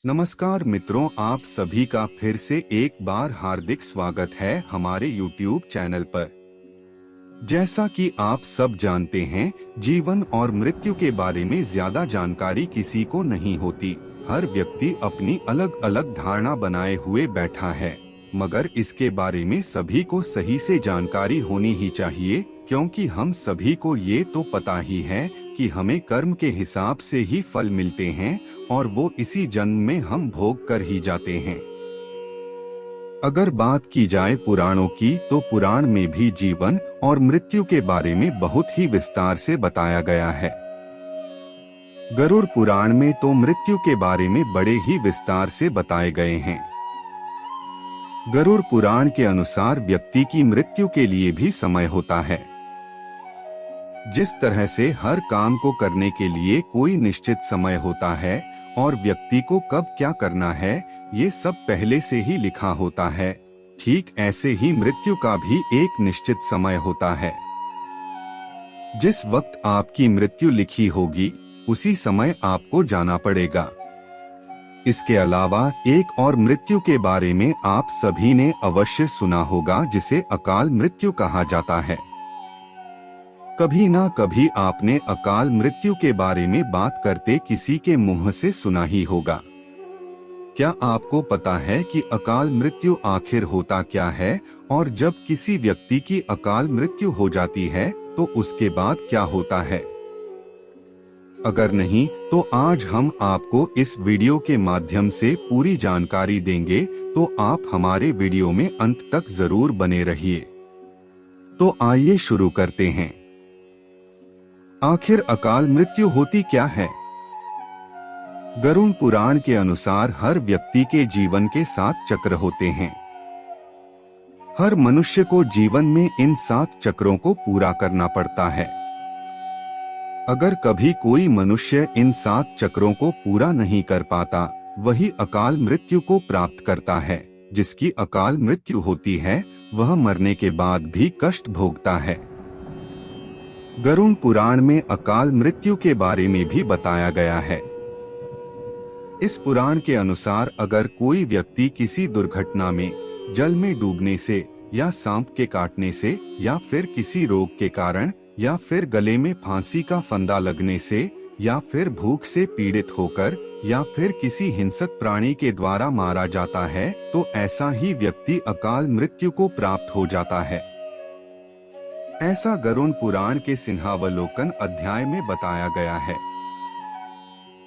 नमस्कार मित्रों, आप सभी का फिर से एक बार हार्दिक स्वागत है हमारे YouTube चैनल पर। जैसा कि आप सब जानते हैं, जीवन और मृत्यु के बारे में ज्यादा जानकारी किसी को नहीं होती। हर व्यक्ति अपनी अलग अलग धारणा बनाए हुए बैठा है, मगर इसके बारे में सभी को सही से जानकारी होनी ही चाहिए, क्योंकि हम सभी को ये तो पता ही है कि हमें कर्म के हिसाब से ही फल मिलते हैं और वो इसी जन्म में हम भोग कर ही जाते हैं। अगर बात की जाए पुराणों की, तो पुराण में भी जीवन और मृत्यु के बारे में बहुत ही विस्तार से बताया गया है। गरुड़ पुराण में तो मृत्यु के बारे में बड़े ही विस्तार से बताए गए हैं। गरुड़ पुराण के अनुसार व्यक्ति की मृत्यु के लिए भी समय होता है। जिस तरह से हर काम को करने के लिए कोई निश्चित समय होता है और व्यक्ति को कब क्या करना है, ये सब पहले से ही लिखा होता है, ठीक ऐसे ही मृत्यु का भी एक निश्चित समय होता है। जिस वक्त आपकी मृत्यु लिखी होगी, उसी समय आपको जाना पड़ेगा। इसके अलावा एक और मृत्यु के बारे में आप सभी ने अवश्य सुना होगा, जिसे अकाल मृत्यु कहा जाता है। कभी ना कभी आपने अकाल मृत्यु के बारे में बात करते किसी के मुंह से सुना ही होगा। क्या आपको पता है कि अकाल मृत्यु आखिर होता क्या है, और जब किसी व्यक्ति की अकाल मृत्यु हो जाती है तो उसके बाद क्या होता है? अगर नहीं, तो आज हम आपको इस वीडियो के माध्यम से पूरी जानकारी देंगे, तो आप हमारे वीडियो में अंत तक जरूर बने रहिए। तो आइए शुरू करते हैं। आखिर अकाल मृत्यु होती क्या है? गरुड़ पुराण के अनुसार हर व्यक्ति के जीवन के 7 चक्र होते हैं। हर मनुष्य को जीवन में इन 7 चक्रों को पूरा करना पड़ता है। अगर कभी कोई मनुष्य इन 7 चक्रों को पूरा नहीं कर पाता, वही अकाल मृत्यु को प्राप्त करता है। जिसकी अकाल मृत्यु होती है, वह मरने के बाद भी कष्ट भोगता है। गरुड़ पुराण में अकाल मृत्यु के बारे में भी बताया गया है। इस पुराण के अनुसार अगर कोई व्यक्ति किसी दुर्घटना में, जल में डूबने से, या सांप के काटने से, या फिर किसी रोग के कारण, या फिर गले में फांसी का फंदा लगने से, या फिर भूख से पीड़ित होकर, या फिर किसी हिंसक प्राणी के द्वारा मारा जाता है, तो ऐसा ही व्यक्ति अकाल मृत्यु को प्राप्त हो जाता है। ऐसा गरुड़ पुराण के सिंहावलोकन अध्याय में बताया गया है।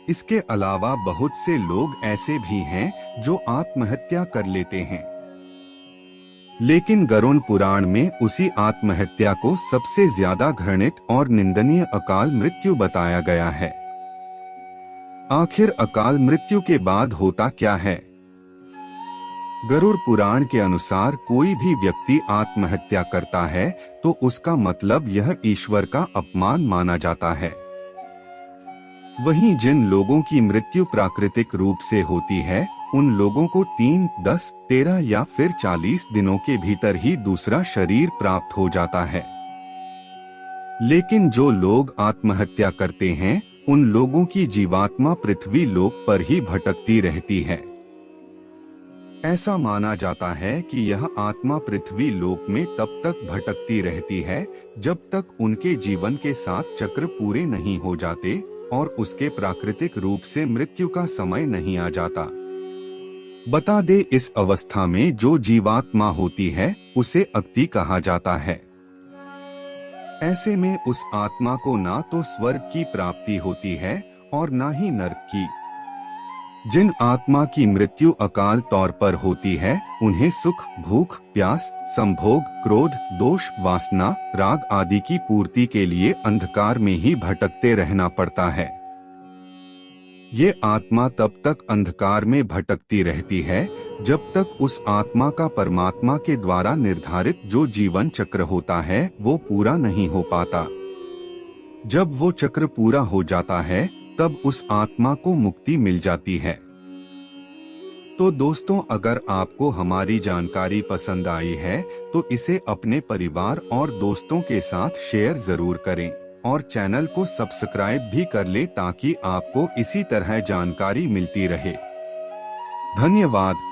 इसके अलावा बहुत से लोग ऐसे भी हैं जो आत्महत्या कर लेते हैं, लेकिन गरुड़ पुराण में उसी आत्महत्या को सबसे ज्यादा घृणित और निंदनीय अकाल मृत्यु बताया गया है। आखिर अकाल मृत्यु के बाद होता क्या है? गरुड़ पुराण के अनुसार कोई भी व्यक्ति आत्महत्या करता है तो उसका मतलब यह ईश्वर का अपमान माना जाता है। वहीं जिन लोगों की मृत्यु प्राकृतिक रूप से होती है, उन लोगों को 3, 10, 13 या फिर 40 दिनों के भीतर ही दूसरा शरीर प्राप्त हो जाता है। लेकिन जो लोग आत्महत्या करते हैं, उन लोगों की जीवात्मा पृथ्वी लोक पर ही भटकती रहती है। ऐसा माना जाता है कि यह आत्मा पृथ्वी लोक में तब तक भटकती रहती है जब तक उनके जीवन के 7 चक्र पूरे नहीं हो जाते और उसके प्राकृतिक रूप से मृत्यु का समय नहीं आ जाता। बता दे, इस अवस्था में जो जीवात्मा होती है उसे अक्ति कहा जाता है। ऐसे में उस आत्मा को ना तो स्वर्ग की प्राप्ति होती है और ना ही नरक की। जिन आत्मा की मृत्यु अकाल तौर पर होती है, उन्हें सुख, भूख, प्यास, संभोग, क्रोध, दोष, वासना, राग आदि की पूर्ति के लिए अंधकार में ही भटकते रहना पड़ता है। ये आत्मा तब तक अंधकार में भटकती रहती है जब तक उस आत्मा का परमात्मा के द्वारा निर्धारित जो जीवन चक्र होता है वो पूरा नहीं हो पाता। जब वो चक्र पूरा हो जाता है, तब उस आत्मा को मुक्ति मिल जाती है। तो दोस्तों, अगर आपको हमारी जानकारी पसंद आई है तो इसे अपने परिवार और दोस्तों के साथ शेयर जरूर करें और चैनल को सब्सक्राइब भी कर लें, ताकि आपको इसी तरह जानकारी मिलती रहे। धन्यवाद।